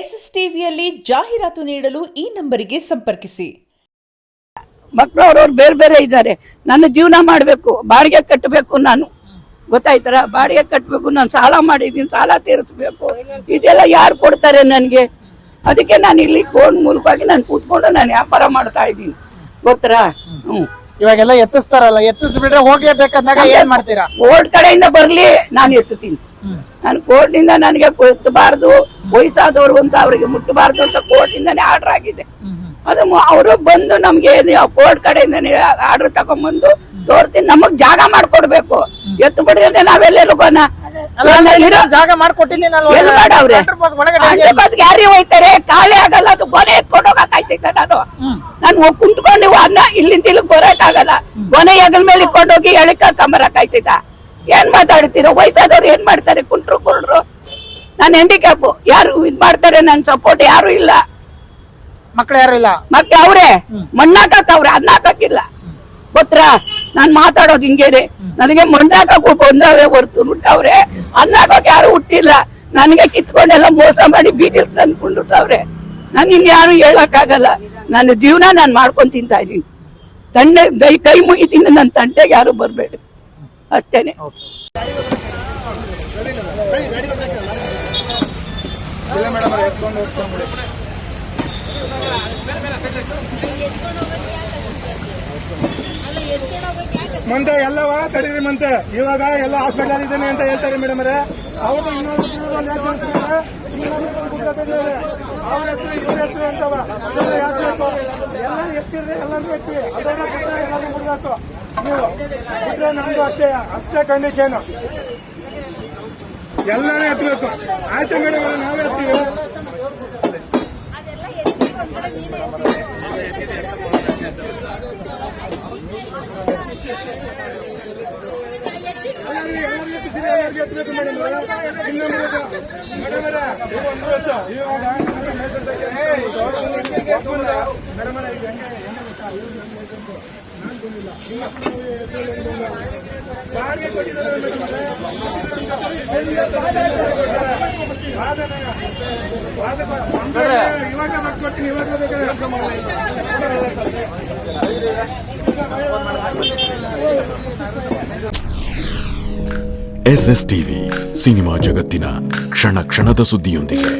SSTVಯಲ್ಲಿ ಜಾಹೀರಾತು ನೀಡಲು ಈ ನಂಬರಿಗೆ ಸಂಪರ್ಕಿಸಿ. ಮಕ್ಕಳು ಅವ್ರವ್ರು ಬೇರೆ ಬೇರೆ ಇದ್ದಾರೆ. ನನ್ನ ಜೀವನ ಮಾಡಬೇಕು, ಬಾಡಿಗೆ ಕಟ್ಟಬೇಕು, ನಾನು ಗೊತ್ತಾಯ್ತಾರ, ಬಾಡಿಗೆ ಕಟ್ಟಬೇಕು, ನಾನು ಸಾಲ ಮಾಡಿದ್ದೀನಿ, ಸಾಲ ತೀರಿಸ್ಬೇಕು. ಇದೆಲ್ಲ ಯಾರು ಕೊಡ್ತಾರೆ ನನಗೆ? ಅದಕ್ಕೆ ನಾನು ಇಲ್ಲಿ ಫೋನ್ ಮೂಲಕವಾಗಿ ನಾನು ಕೂತ್ಕೊಂಡು ನಾನು ವ್ಯಾಪಾರ ಮಾಡ್ತಾ ಇದ್ದೀನಿ, ಗೊತ್ತಾ? ಇವಾಗೆಲ್ಲ ಎತ್ತಿಸ್ತಾರಲ್ಲ, ಎತ್ತಿಸ್ಬಿಟ್ರೆ ಹೋಗ್ಲೇಬೇಕಂದಾಗ ಏನ್ ಮಾಡ್ತೀರಾ? ಕೋರ್ಟ್ ಕಡೆಯಿಂದ ಬರ್ಲಿ ನಾನು ಎತ್ತುತ್ತೀನಿ. ನಾನು ಕೋರ್ಟ್ನಿಂದ ನನಗೆ ಎತ್ತಬಾರ್ದು, ವಯಸ್ಸಾದವರು ಅಂತ ಅವ್ರಿಗೆ ಮುಟ್ಟಬಾರ್ದು ಅಂತ ಕೋರ್ಟಿಂದಾನೇ ಆರ್ಡರ್ ಆಗಿದೆ. ಅದು ಅವರು ಬಂದು ನಮ್ಗೆ ಕೋರ್ಟ್ ಕಡೆಯಿಂದ ಆರ್ಡರ್ ತಗೊಂಡ್ಬಂದು ತೋರಿಸಿ ನಮಗ್ ಜಾಗ ಮಾಡ್ಕೊಡ್ಬೇಕು. ಎತ್ತು ಬಿಡಿದ್ರೆ ನಾವೆಲ್ಲರಿಗೋಣ ಜಾಗ ಮಾಡ್ಕೊಟ್ಟಿನಿ. ಯಾರಿ ಹೋಯ್ತಾರೆ, ಖಾಲಿ ಆಗಲ್ಲ, ಅದು ಗೊನೆ ಎತ್ಕೊಂಡು ಹೋಗಕ್ಕಾಯ್ತೈತ? ನಾನು ಕುಂತ್ಕೊಂಡು ಅನ್ನ ಇಲ್ಲಿಂದ ಇಲ್ಲಿಗೆ ಬರೋಕ್ಕಾಗಲ್ಲ. ಗೊನೆ ಹೆಗಲ ಮೇಲೆ ಇಟ್ಕೊಂಡೋಗಿ ಎಳಿಕಂಬರಕ್ಕಾಯ್ತೈತ? ಏನ್ ಮಾತಾಡ್ತೀರ? ವಯಸ್ಸಾದವ್ರು ಏನ್ ಮಾಡ್ತಾರೆ? ಕುಂಟ್ರು ಕುಂಡ್ರು. ನಾನು ಹ್ಯಾಂಡಿಕ್ಯಾಪ್, ಯಾರು ಇದ್ ಮಾಡ್ತಾರೆ? ನನ್ ಸಪೋರ್ಟ್ ಯಾರು ಇಲ್ಲ. ಮಕ್ಳು ಯಾರು ಇಲ್ಲ. ಮತ್ತೆ ಅವ್ರೆ ಮಣ್ಣಾಕವ್ರೆ, ಅನ್ನಾಕಿಲ್ಲ, ಗೊತ್ತಾ? ನಾನ್ ಮಾತಾಡೋದು ಹಿಂಗೇನೆ. ನನಗೆ ಮಣ್ಣಾಕಕ್ಕೂ ಬಂದವ್ರೆ ಹೊರ್ತು ಹುಟ್ಟವ್ರೆ, ಅನ್ನಾಕಕ್ ಯಾರು ಹುಟ್ಟಿಲ್ಲ. ನನಗೆ ಕಿತ್ಕೊಂಡೆಲ್ಲ ಮೋಸ ಮಾಡಿ ಬೀದಿಲ್ ತಂದ್ಕೊಂಡ್ರೆ ನಾನು ಇನ್ಯಾರು ಹೇಳಕ್ಕಾಗಲ್ಲ. ನನ್ನ ಜೀವನ ನಾನು ಮಾಡ್ಕೊಂಡ್ ತಿಂತಾ ಇದೀನಿ. ತಂಡೆ ಕೈ ಮುಗಿತೀನಿ, ನನ್ನ ತಂಟೆಗೆ ಯಾರು ಬರ್ಬೇಡಿ, ಅಷ್ಟೇನೆ. ಮಂತೆ ಎಲ್ಲವ ತಡೀರಿ ಮಂತೆ. ಇವಾಗ ಎಲ್ಲ ಹಾಸ್ಪಿಟಲ್ ಇದ್ದೇನೆ ಅಂತ ಹೇಳ್ತಾರೆ ಮೇಡಮ್ ಅವರೇ. ಅವ್ರದ್ದು ಇನ್ನೊಂದು ಅವ್ರ ಹೆಸರು ಇವ್ರ ಹೆಸರು ಅಂತವ ಯಾಕಬೇಕು? ಎಲ್ಲ ಎತ್ತಿರ್ರಿ, ಎಲ್ಲರೂ ಎತ್ತಿ, ಅದನ್ನ ಬಿಟ್ಟರೆ ಎಲ್ಲರೂ ಬಿಡ್ಬೇಕು. ನೀವು ಬಿಟ್ರೆ ನಮ್ದು ಅಷ್ಟೇ ಕಂಡೀಷನ್. ಎಲ್ಲರೂ ಎತ್ತಬೇಕು. ಆಯ್ತು ಮೇಡಮ್ ಅವರೇ, ನಾವೇ ಎತ್ತೀವಿ. ಎತ್ತಬೇಕು ಮೇಡಮ್ ಅವರೇ. ಇನ್ನೊಂದು ಮೇಡಮ್ ಅವರೇ, ಇವಾಗ ಮೇಡಮ್ ಅವರೇ, ಈಗ ಹೆಂಗೆ ಗೊತ್ತಾ? ನಾನು ಬಂದಿಲ್ಲ, ಬಾಡಿಗೆ ಕೊಟ್ಟಿದ್ದಾರೆ ಮೇಡಮ್ ಅವರೇ. ಇವಾಗ ಮಾಡ್ಕೊಡ್ತೀನಿ, ಇವಾಗ ಬೇಕಾದ್ರೆ SSTV ಸಿನಿಮಾ ಜಗತ್ತಿನ ಕ್ಷಣ ಕ್ಷಣದ ಸುದ್ದಿಯೊಂದಿಗೆ.